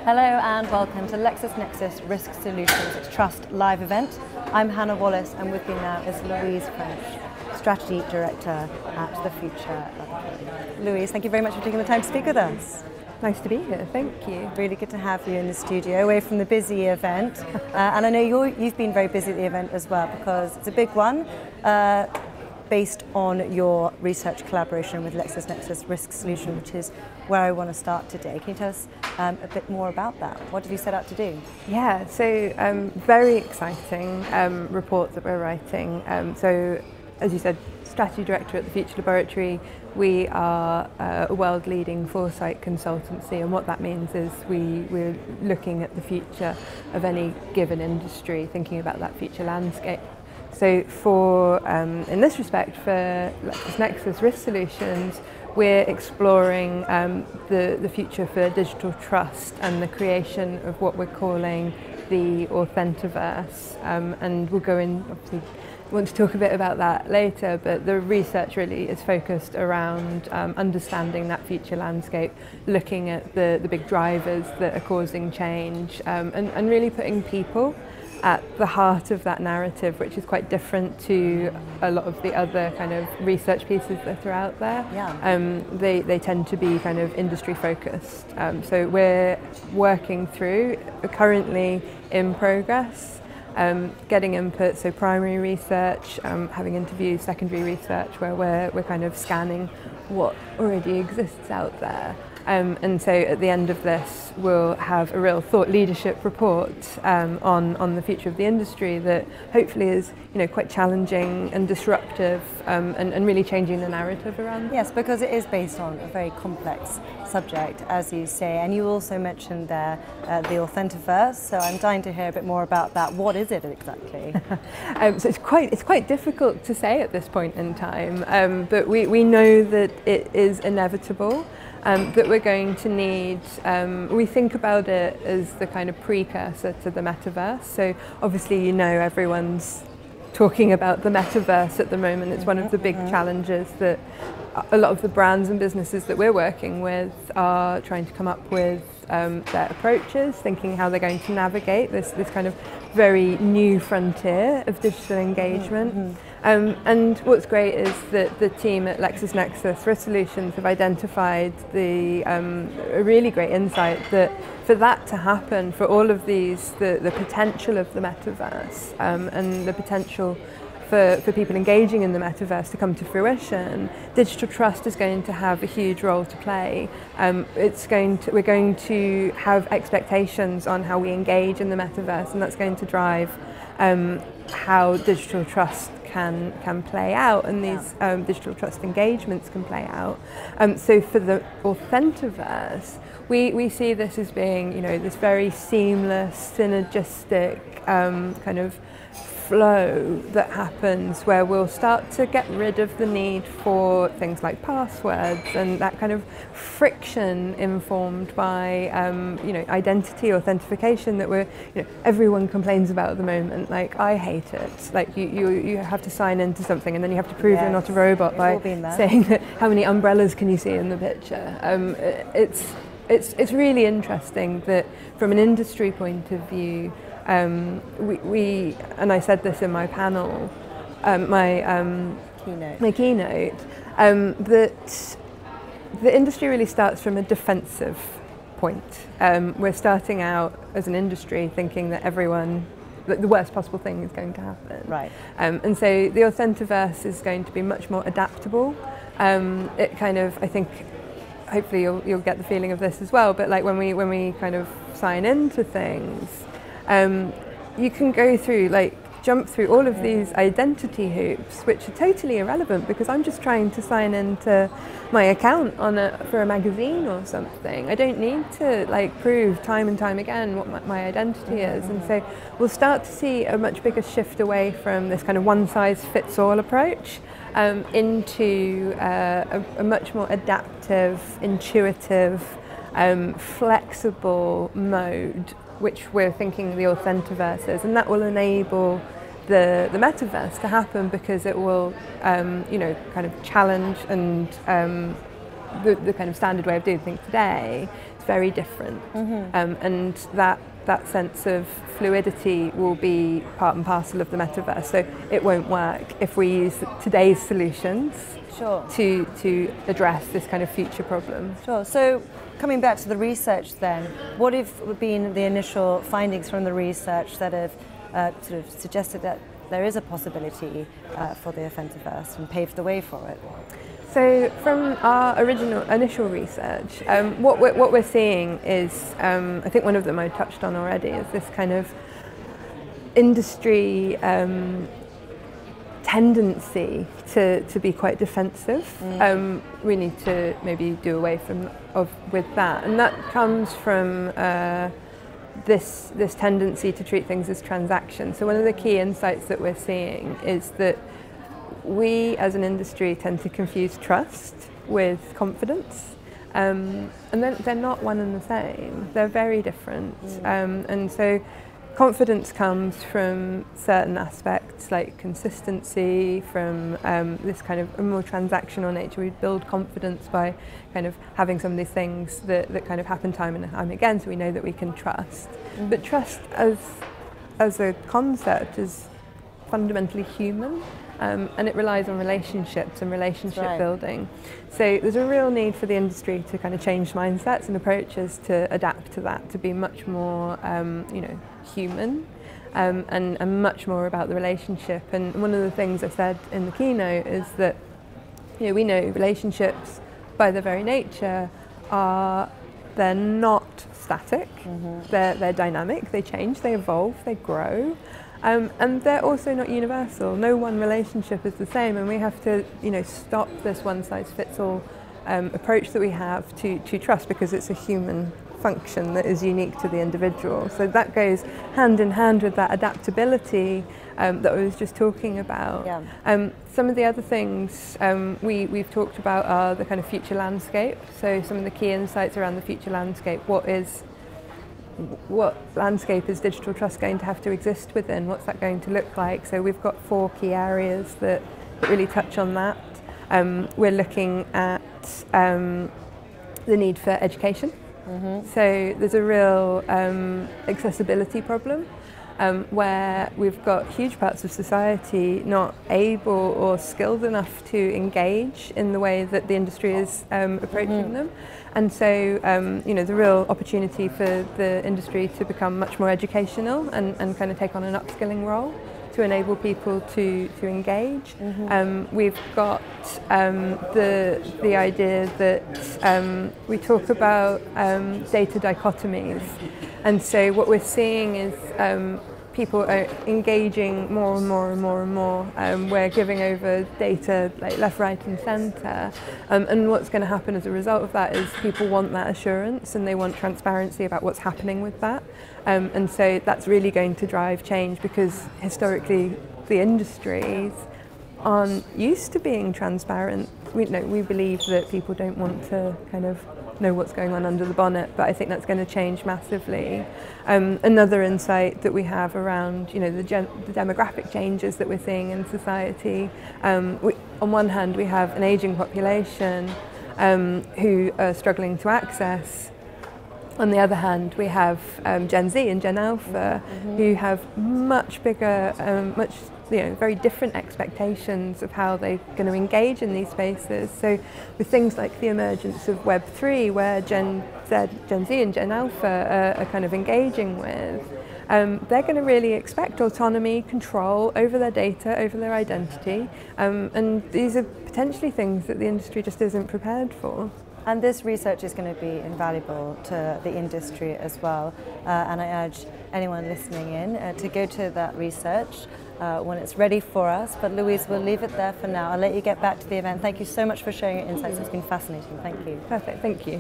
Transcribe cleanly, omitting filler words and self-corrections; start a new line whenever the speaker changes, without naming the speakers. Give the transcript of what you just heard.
Hello and welcome to LexisNexis Risk Solutions Trust live event. I'm Hannah Wallace and with me now is Louise French, Strategy Director at the Future Laboratory. Louise, thank you very much for taking the time to speak with us.
Nice to be here, thank you.
Really good to have you in the studio, away from the busy event. And I know you've been very busy at the event as well because it's a big one. Based on your research collaboration with LexisNexis Risk Solutions, which is where I want to start today. Can you tell us a bit more about that? What did you set out to do?
Yeah, so very exciting report that we're writing. So, as you said, Strategy Director at the Future Laboratory, we are a world-leading foresight consultancy, and what that means is we're looking at the future of any given industry, thinking about that future landscape. So in this respect, for LexisNexis Risk Solutions, we're exploring the future for digital trust and the creation of what we're calling the Authentaverse. And we'll go in, obviously, want to talk a bit about that later, but the research really is focused around understanding that future landscape, looking at the big drivers that are causing change, and really putting people at the heart of that narrative, which is quite different to a lot of the other kind of research pieces that are out there.
Yeah.
They tend to be kind of industry focused. So we're working through, currently in progress, getting input, so primary research, having interviews, secondary research, where we're kind of scanning what already exists out there. And so at the end of this, we'll have a real thought leadership report on the future of the industry that hopefully is, quite challenging and disruptive, and really changing the narrative around.
Yes, because it is based on a very complex subject, as you say, and you also mentioned there the Authentaverse. So I'm dying to hear a bit more about that. What is it exactly?
So it's quite difficult to say at this point in time, but we know that it is inevitable. That we're going to need, we think about it as the kind of precursor to the metaverse. So obviously, everyone's talking about the metaverse at the moment. It's one of the big challenges that a lot of the brands and businesses that we're working with are trying to come up with their approaches, thinking how they're going to navigate this kind of very new frontier of digital engagement. And what's great is that the team at LexisNexis Risk Solutions have identified a really great insight that for that to happen, for all of these, the potential of the metaverse and the potential for people engaging in the metaverse to come to fruition, digital trust is going to have a huge role to play. We're going to have expectations on how we engage in the metaverse, and that's going to drive how digital trust can play out, and these digital trust engagements can play out. So for the Authentaverse, we see this as being, this very seamless, synergistic kind of flow that happens where we'll start to get rid of the need for things like passwords and that kind of friction informed by identity authentication that everyone complains about at the moment. Like, I hate it. Like, you have to sign into something and then you have to prove you're not a robot by saying that how many umbrellas can you see in the picture. It's really interesting that from an industry point of view, we and I said this in my panel, my keynote, that the industry really starts from a defensive point. We're starting out as an industry thinking that the worst possible thing is going to happen.
Right.
And so the Authentaverse is going to be much more adaptable. It kind of, I think, hopefully you'll get the feeling of this as well, but like when we kind of sign into things, you can go through, jump through all of these identity hoops, which are totally irrelevant because I'm just trying to sign into my account for a magazine or something. I don't need to prove time and time again what my identity is. And so we'll start to see a much bigger shift away from this kind of one-size-fits-all approach into a much more adaptive, intuitive, flexible mode, which we're thinking the Authentaverse is, and that will enable the metaverse to happen because it will, kind of challenge and the kind of standard way of doing things today it's very different. And that sense of fluidity will be part and parcel of the metaverse. So it won't work if we use today's solutions to address this kind of future problem.
Sure. So coming back to the research then, what have been the initial findings from the research that have sort of suggested that there is a possibility for the Authentaverse and paved the way for it?
So from our initial research, what we're seeing is, I think one of them I touched on already, is this kind of industry tendency to be quite defensive. We need to maybe do away with that, and that comes from this tendency to treat things as transactions. So one of the key insights that we're seeing is that we as an industry tend to confuse trust with confidence, and they're not one and the same. They're very different. And so confidence comes from certain aspects like consistency, from this kind of a more transactional nature. We build confidence by kind of having some of these things that kind of happen time and time again, so we know that we can trust. But trust as a concept is fundamentally human. And it relies on relationships and relationship building. So there's a real need for the industry to kind of change mindsets and approaches to adapt to that, to be much more human and much more about the relationship. And one of the things I said in the keynote is that we know relationships by their very nature they're not static, they're dynamic, they change, they evolve, they grow. And they're also not universal. No one relationship is the same, and we have to, stop this one-size-fits-all approach that we have to trust, because it's a human function that is unique to the individual. So that goes hand in hand with that adaptability that I was just talking about. Some of the other things we've talked about are the kind of future landscape. So some of the key insights around the future landscape. What landscape is digital trust going to have to exist within? What's that going to look like? So we've got 4 key areas that really touch on that. We're looking at the need for education. So there's a real accessibility problem where we've got huge parts of society not able or skilled enough to engage in the way that the industry is approaching them. And so, the real opportunity for the industry to become much more educational and kind of take on an upskilling role to enable people to engage. We've got the idea that we talk about data dichotomies. And so what we're seeing is people are engaging more and more and more and more. We're giving over data like left, right and centre. And what's going to happen as a result of that is people want that assurance and they want transparency about what's happening with that. And so that's really going to drive change, because historically the industries aren't used to being transparent. We believe that people don't want to kind of know what's going on under the bonnet, but I think that's going to change massively. Another insight that we have around the demographic changes that we're seeing in society. On one hand, we have an ageing population who are struggling to access. On the other hand, we have Gen Z and Gen Alpha who have much bigger, very different expectations of how they're going to engage in these spaces. So with things like the emergence of Web3, where Gen Z and Gen Alpha are kind of engaging with, they're going to really expect autonomy, control over their data, over their identity, and these are potentially things that the industry just isn't prepared for.
And this research is going to be invaluable to the industry as well. And I urge anyone listening in to go to that research when it's ready for us. But Louise, we'll leave it there for now. I'll let you get back to the event. Thank you so much for sharing your insights. It's been fascinating. Thank you.
Perfect. Thank you.